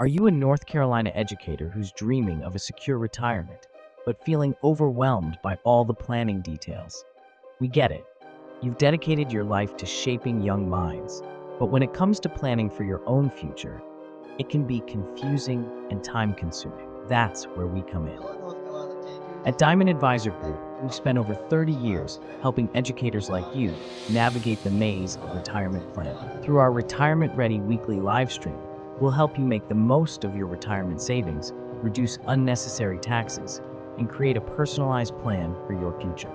Are you a North Carolina educator who's dreaming of a secure retirement, but feeling overwhelmed by all the planning details? We get it. You've dedicated your life to shaping young minds, but when it comes to planning for your own future, it can be confusing and time-consuming. That's where we come in. At Diamond Advisor Group, we've spent over 30 years helping educators like you navigate the maze of retirement planning. Through our Retirement Ready weekly live stream, we'll help you make the most of your retirement savings, reduce unnecessary taxes, and create a personalized plan for your future.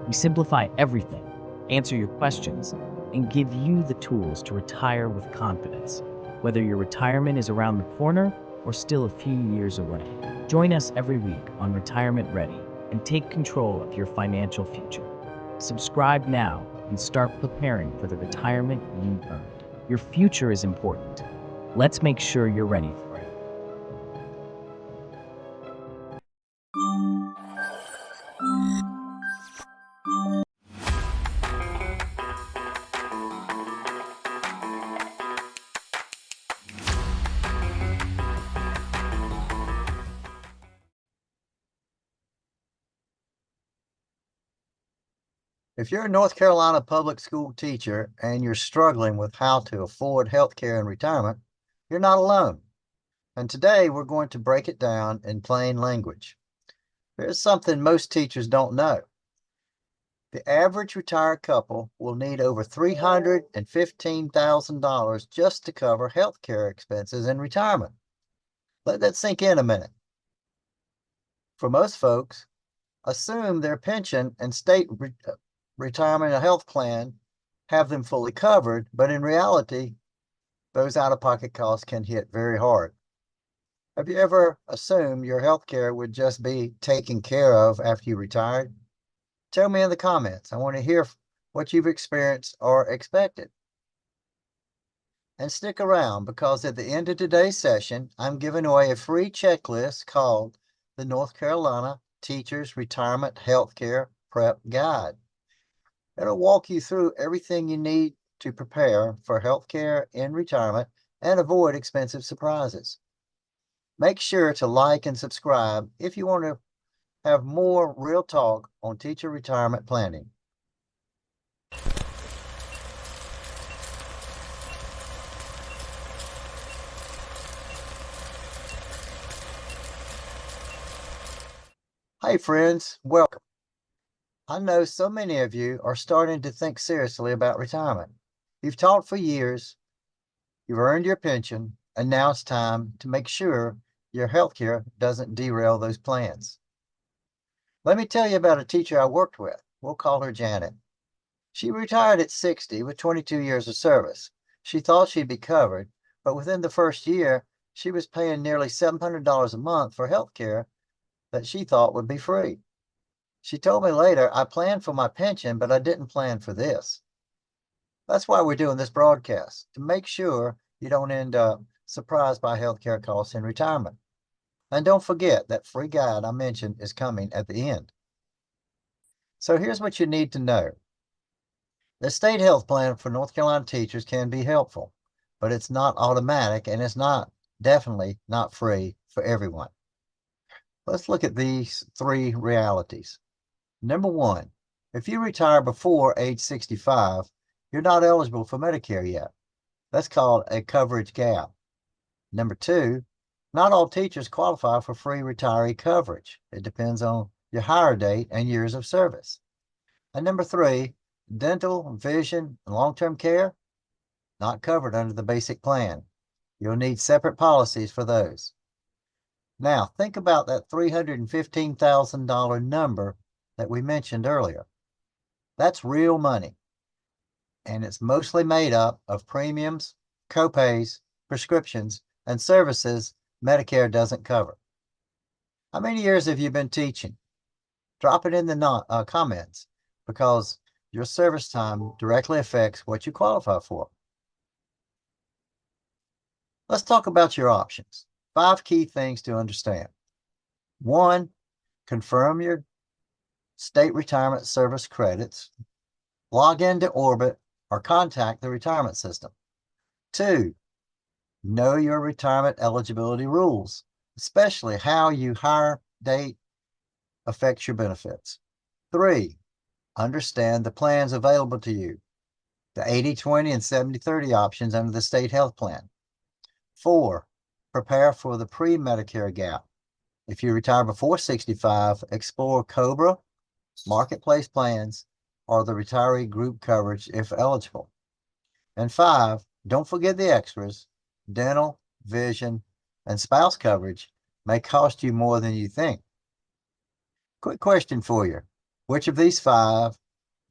We simplify everything, answer your questions, and give you the tools to retire with confidence, whether your retirement is around the corner or still a few years away. Join us every week on Retirement Ready and take control of your financial future. Subscribe now and start preparing for the retirement you earned. Your future is important. Let's make sure you're ready for it. If you're a North Carolina public school teacher and you're struggling with how to afford health care in retirement, you're not alone. And today we're going to break it down in plain language. Here's something most teachers don't know. The average retired couple will need over $315,000 just to cover health care expenses in retirement. Let that sink in a minute. For most folks, assume their pension and state retirement and health plan have them fully covered, but in reality, those out-of-pocket costs can hit very hard. Have you ever assumed your health care would just be taken care of after you retired? Tell me in the comments. I want to hear what you've experienced or expected. And stick around, because at the end of today's session, I'm giving away a free checklist called the North Carolina Teachers Retirement Healthcare Prep Guide. It'll walk you through everything you need to prepare for healthcare in retirement and avoid expensive surprises. Make sure to like and subscribe if you want to have more real talk on teacher retirement planning. Hey friends, welcome. I know so many of you are starting to think seriously about retirement. You've taught for years, you've earned your pension, and now it's time to make sure your health care doesn't derail those plans. Let me tell you about a teacher I worked with. We'll call her Janet. She retired at 60 with 22 years of service. She thought she'd be covered, but within the first year, she was paying nearly $700 a month for health care that she thought would be free. She told me later, I planned for my pension, but I didn't plan for this. That's why we're doing this broadcast, to make sure you don't end up surprised by healthcare costs in retirement. And don't forget that free guide I mentioned is coming at the end. So here's what you need to know. The state health plan for North Carolina teachers can be helpful, but it's not automatic, and it's definitely not free for everyone. Let's look at these three realities. Number one, if you retire before age 65, you're not eligible for Medicare yet. That's called a coverage gap. Number two, not all teachers qualify for free retiree coverage. It depends on your hire date and years of service. And number three, dental, vision, and long-term care, not covered under the basic plan. You'll need separate policies for those. Now, think about that $315,000 number that we mentioned earlier. That's real money, and it's mostly made up of premiums, copays, prescriptions, and services Medicare doesn't cover. How many years have you been teaching? Drop it in the comments, because your service time directly affects what you qualify for. Let's talk about your options. 5 key things to understand. 1, confirm your state retirement service credits, log into Orbit, or contact the retirement system. 2, Know your retirement eligibility rules, especially how your hire date affects your benefits. 3, understand the plans available to you, the 80/20 and 70/30 options under the state health plan. 4, prepare for the pre-Medicare gap. If you retire before 65, explore COBRA, marketplace plans, or the retiree group coverage if eligible. And 5, don't forget the extras. Dental, vision, and spouse coverage may cost you more than you think. Quick question for you. Which of these 5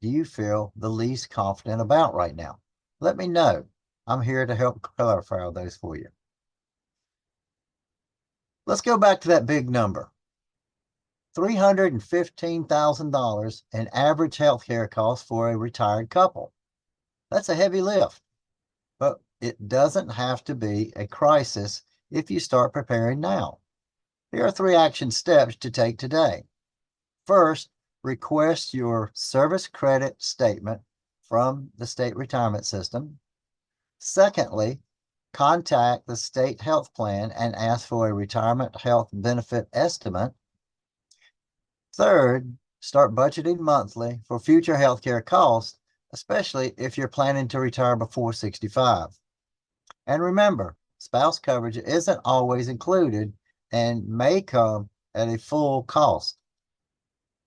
do you feel the least confident about right now? Let me know. I'm here to help clarify those for you. Let's go back to that big number. $315,000 in average healthcare costs for a retired couple. That's a heavy lift, but it doesn't have to be a crisis if you start preparing now. Here are 3 action steps to take today. First, request your service credit statement from the state retirement system. Secondly, contact the state health plan and ask for a retirement health benefit estimate. Third, start budgeting monthly for future healthcare costs, especially if you're planning to retire before 65. And remember, spouse coverage isn't always included and may come at a full cost.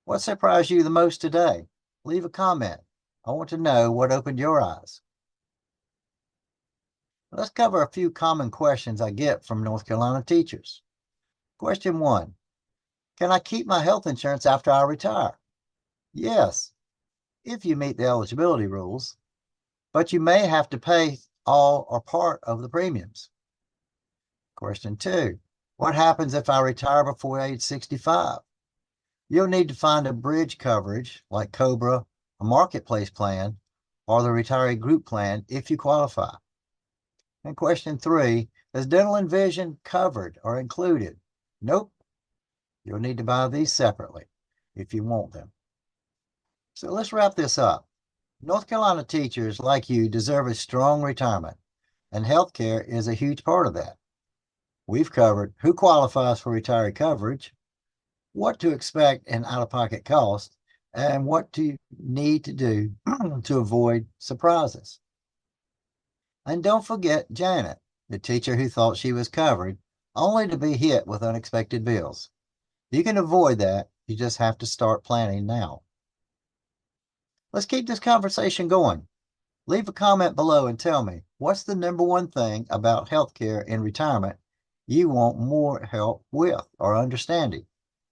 What surprised you the most today? Leave a comment. I want to know what opened your eyes. Let's cover a few common questions I get from North Carolina teachers. Question 1, can I keep my health insurance after I retire? Yes, if you meet the eligibility rules, but you may have to pay all or part of the premiums. Question 2, what happens if I retire before age 65? You'll need to find a bridge coverage like COBRA, a marketplace plan, or the retiree group plan if you qualify. And question 3, is dental and vision covered or included? Nope. You'll need to buy these separately if you want them. So let's wrap this up. North Carolina teachers like you deserve a strong retirement, and healthcare is a huge part of that. We've covered who qualifies for retiree coverage, what to expect in out-of-pocket costs, and what you need to do to avoid surprises. And don't forget Janet, the teacher who thought she was covered, only to be hit with unexpected bills. You can avoid that. You just have to start planning now. Let's keep this conversation going. Leave a comment below and tell me, what's the number one thing about healthcare in retirement you want more help with or understanding?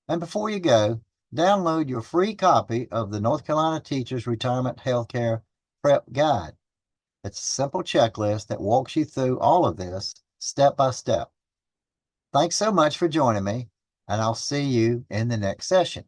And before you go, download your free copy of the North Carolina Teachers Retirement Healthcare Prep Guide. It's a simple checklist that walks you through all of this step by step. Thanks so much for joining me, and I'll see you in the next session.